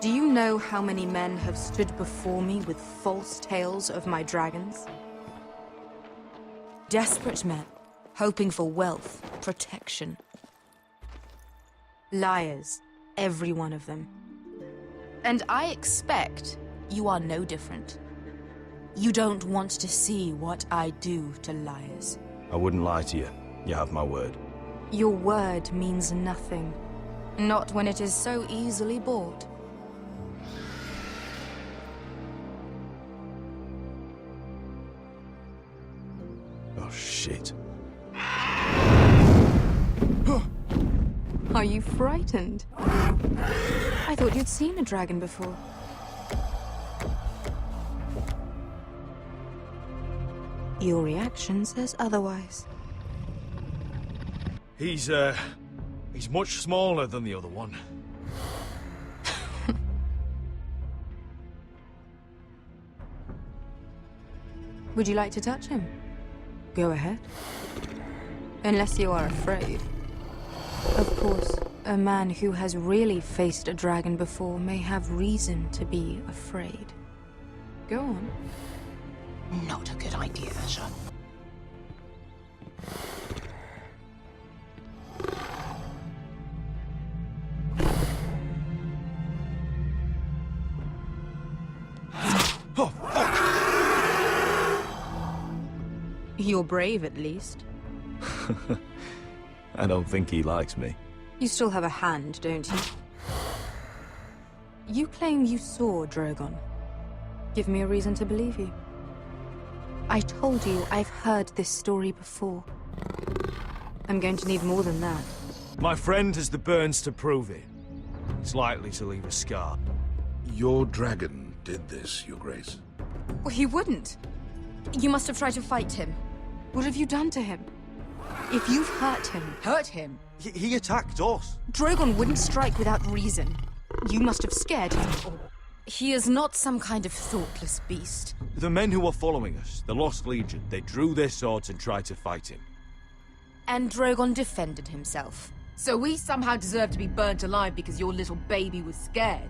Do you know how many men have stood before me with false tales of my dragons? Desperate men, hoping for wealth, protection. Liars, every one of them. And I expect you are no different. You don't want to see what I do to liars. I wouldn't lie to you. You have my word. Your word means nothing. Not when it is so easily bought. Oh, shit. Are you frightened? I thought you'd seen a dragon before. Your reaction says otherwise. He's much smaller than the other one. Would you like to touch him? Go ahead. Unless you are afraid. Of course, a man who has really faced a dragon before may have reason to be afraid. Go on. Not a good idea, Asher. Oh, fuck! You're brave, at least. I don't think he likes me. You still have a hand, don't you? You claim you saw Drogon. Give me a reason to believe you. I told you I've heard this story before. I'm going to need more than that. My friend has the burns to prove it. It's likely to leave a scar. Your dragon did this, Your Grace. Well, he wouldn't. You must have tried to fight him. What have you done to him? If you've hurt him... Hurt him? He attacked us. Drogon wouldn't strike without reason. You must have scared him. He is not some kind of thoughtless beast. The men who were following us, the Lost Legion, they drew their swords and tried to fight him. And Drogon defended himself. So we somehow deserve to be burnt alive because your little baby was scared?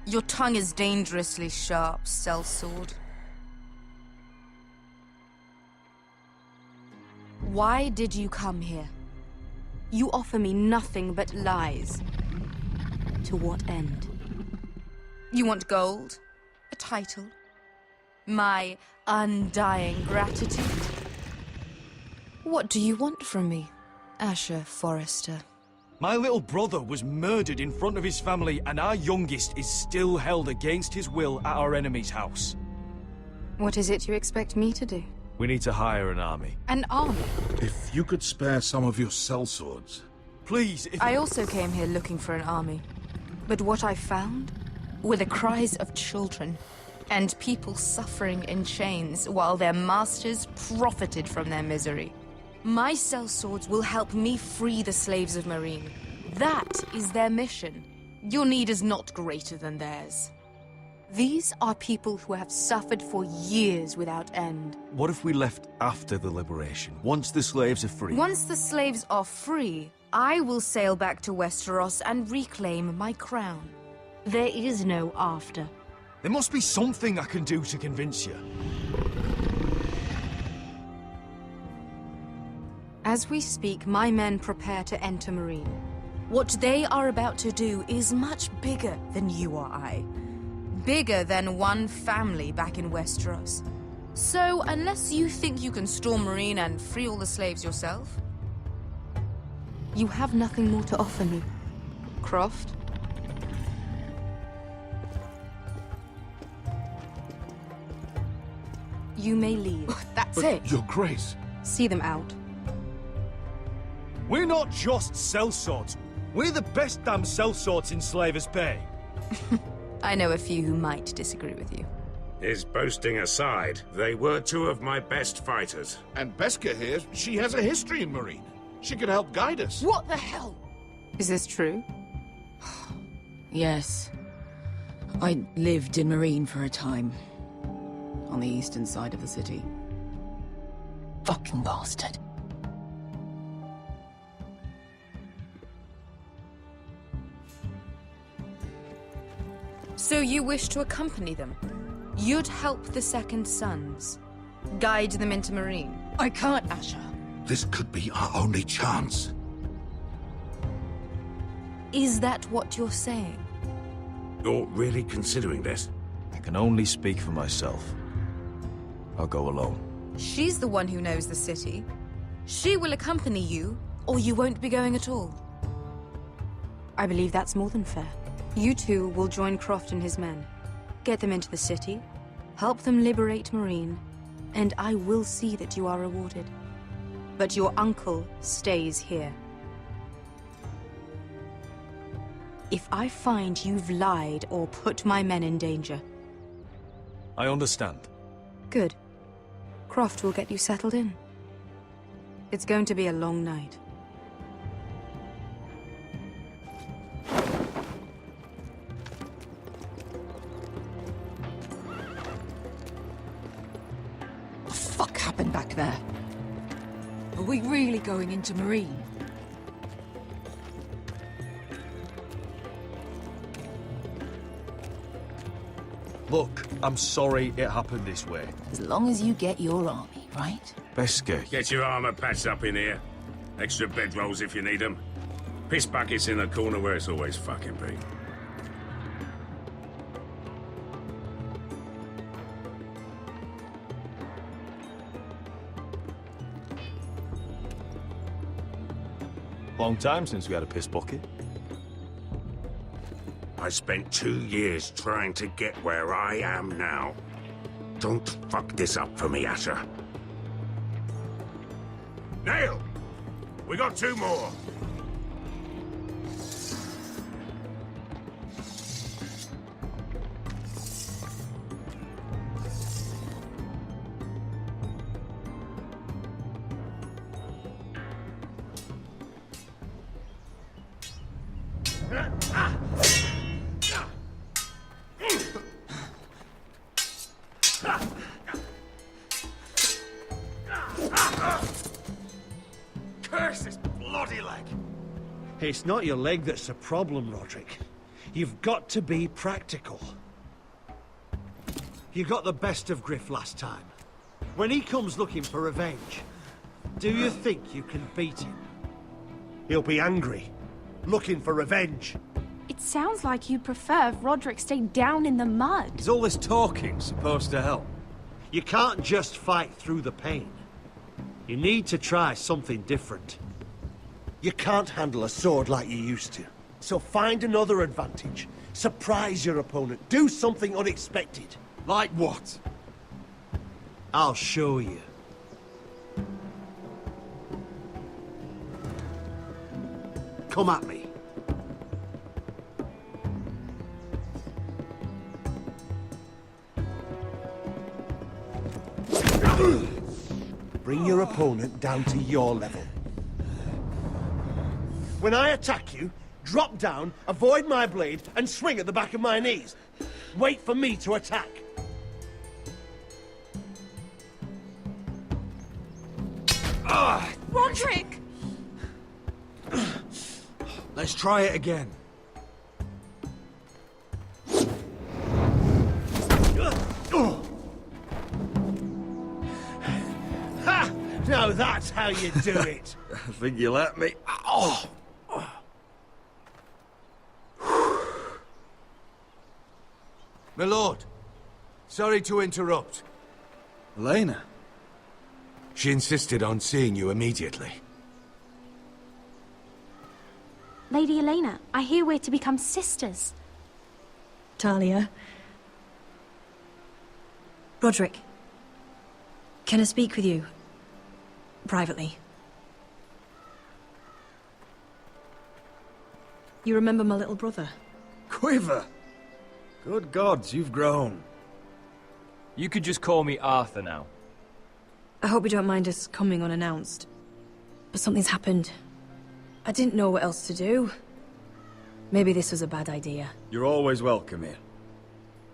Your tongue is dangerously sharp, sellsword. Why did you come here? You offer me nothing but lies. To what end? You want gold? A title? My undying gratitude? What do you want from me, Asher Forrester? My little brother was murdered in front of his family, and our youngest is still held against his will at our enemy's house. What is it you expect me to do? We need to hire an army. An army? If you could spare some of your sellswords. Please, if... I also came here looking for an army. But what I found were the cries of children and people suffering in chains while their masters profited from their misery. My sellswords will help me free the slaves of Meereen. That is their mission. Your need is not greater than theirs. These are people who have suffered for years without end. What if we left after the liberation, once the slaves are free? Once the slaves are free, I will sail back to Westeros and reclaim my crown. There is no after. There must be something I can do to convince you. As we speak, my men prepare to enter Meereen. What they are about to do is much bigger than you or I. Bigger than one family back in Westeros. So, unless you think you can storm Meereen and free all the slaves yourself, you have nothing more to offer me, Croft. You may leave. That's But, it? Your Grace. See them out. We're not just sellswords. We're the best damn sellswords in Slavers Bay. I know a few who might disagree with you. His boasting aside, they were two of my best fighters. And Beska here, she has a history in Meereen. She could help guide us. What the hell? Is this true? Yes. I lived in Meereen for a time. On the eastern side of the city. Fucking bastard. So you wish to accompany them? You'd help the Second Sons? Guide them into Marine? I can't, Asher. This could be our only chance. Is that what you're saying? You're really considering this? I can only speak for myself. I'll go alone. She's the one who knows the city. She will accompany you, or you won't be going at all. I believe that's more than fair. You two will join Croft and his men. Get them into the city, help them liberate Marine, and I will see that you are rewarded. But your uncle stays here. If I find you've lied or put my men in danger... I understand. Good. Croft will get you settled in. It's going to be a long night. What the fuck happened back there? Are we really going into Marine? Look, I'm sorry it happened this way. As long as you get your army, right? Beskay. Get your armor patched up in here. Extra bedrolls if you need them. Piss buckets in the corner where it's always fucking been. Long time since we had a piss bucket. I spent 2 years trying to get where I am now. Don't fuck this up for me, Asher. Nail! We got 2 more! Curse this bloody leg! It's not your leg that's the problem, Roderick. You've got to be practical. You got the best of Griff last time. When he comes looking for revenge, do you think you can beat him? He'll be angry, looking for revenge. It sounds like you'd prefer if Roderick stayed down in the mud. Is all this talking supposed to help? You can't just fight through the pain. You need to try something different. You can't handle a sword like you used to. So find another advantage. Surprise your opponent. Do something unexpected. Like what? I'll show you. Come at me. Bring your opponent down to your level. When I attack you, drop down, avoid my blade, and swing at the back of my knees. Wait for me to attack. Roderick! Let's try it again. Ha! Now that's how you do it. I think you let me. Oh! My lord, sorry to interrupt. Elena? She insisted on seeing you immediately. Lady Elena, I hear we're to become sisters. Talia. Roderick. Can I speak with you? Privately. You remember my little brother? Quiver! Good gods, you've grown. You could just call me Arthur now. I hope you don't mind us coming unannounced. But something's happened. I didn't know what else to do. Maybe this was a bad idea. You're always welcome here.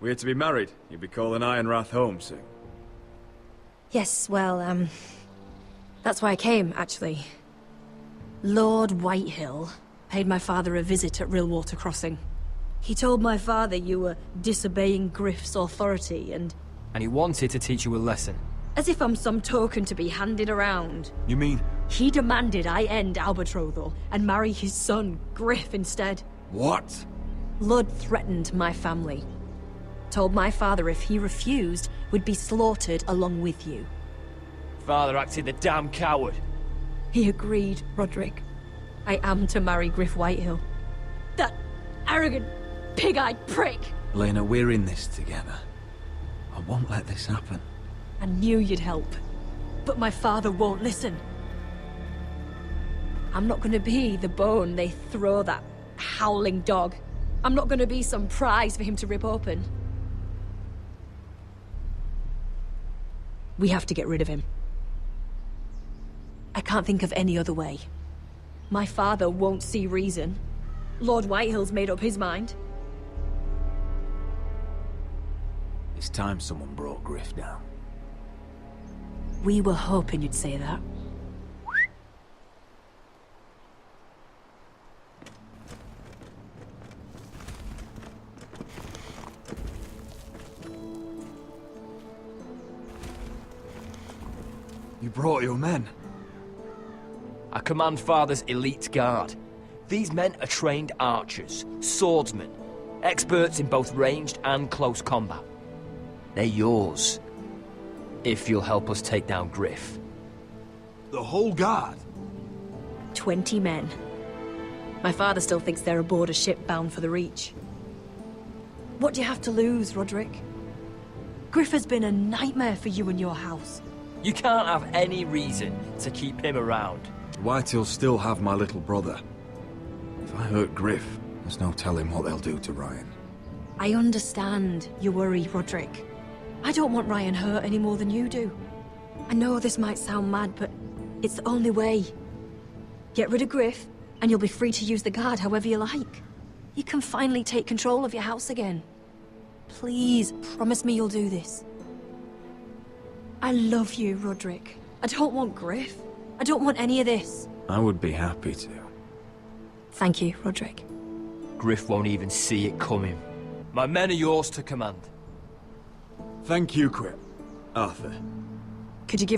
We're to be married. You'll be calling Ironrath home soon. Yes, well, that's why I came, actually. Lord Whitehill paid my father a visit at Rillwater Crossing. He told my father you were disobeying Griff's authority, and he wanted to teach you a lesson. as if I'm some token to be handed around. You mean... He demanded I end our betrothal and marry his son, Griff, instead. What? Lud threatened my family. Told my father if he refused, we'd be slaughtered along with you. Father acted the damn coward. He agreed, Roderick. I am to marry Griff Whitehill. That arrogant, pig-eyed prick! Lena, we're in this together. I won't let this happen. I knew you'd help. But my father won't listen. I'm not gonna be the bone they throw that howling dog. I'm not gonna be some prize for him to rip open. We have to get rid of him. I can't think of any other way. My father won't see reason. Lord Whitehill's made up his mind. It's time someone brought Griff down. We were hoping you'd say that. You brought your men. I command Father's elite guard. These men are trained archers, swordsmen, experts in both ranged and close combat. They're yours, if you'll help us take down Griff. The whole guard? 20 men. My father still thinks they're aboard a ship bound for the Reach. What do you have to lose, Roderick? Griff has been a nightmare for you and your house. You can't have any reason to keep him around. Whitehill'll still have my little brother. If I hurt Griff, there's no telling what they'll do to Ryan. I understand your worry, Roderick. I don't want Ryan hurt any more than you do. I know this might sound mad, but it's the only way. Get rid of Griff, and you'll be free to use the guard however you like. You can finally take control of your house again. Please, promise me you'll do this. I love you, Roderick. I don't want Griff. I don't want any of this. I would be happy to. Thank you, Roderick. Griff won't even see it coming. My men are yours to command. Thank you, Quip. Arthur. Could you give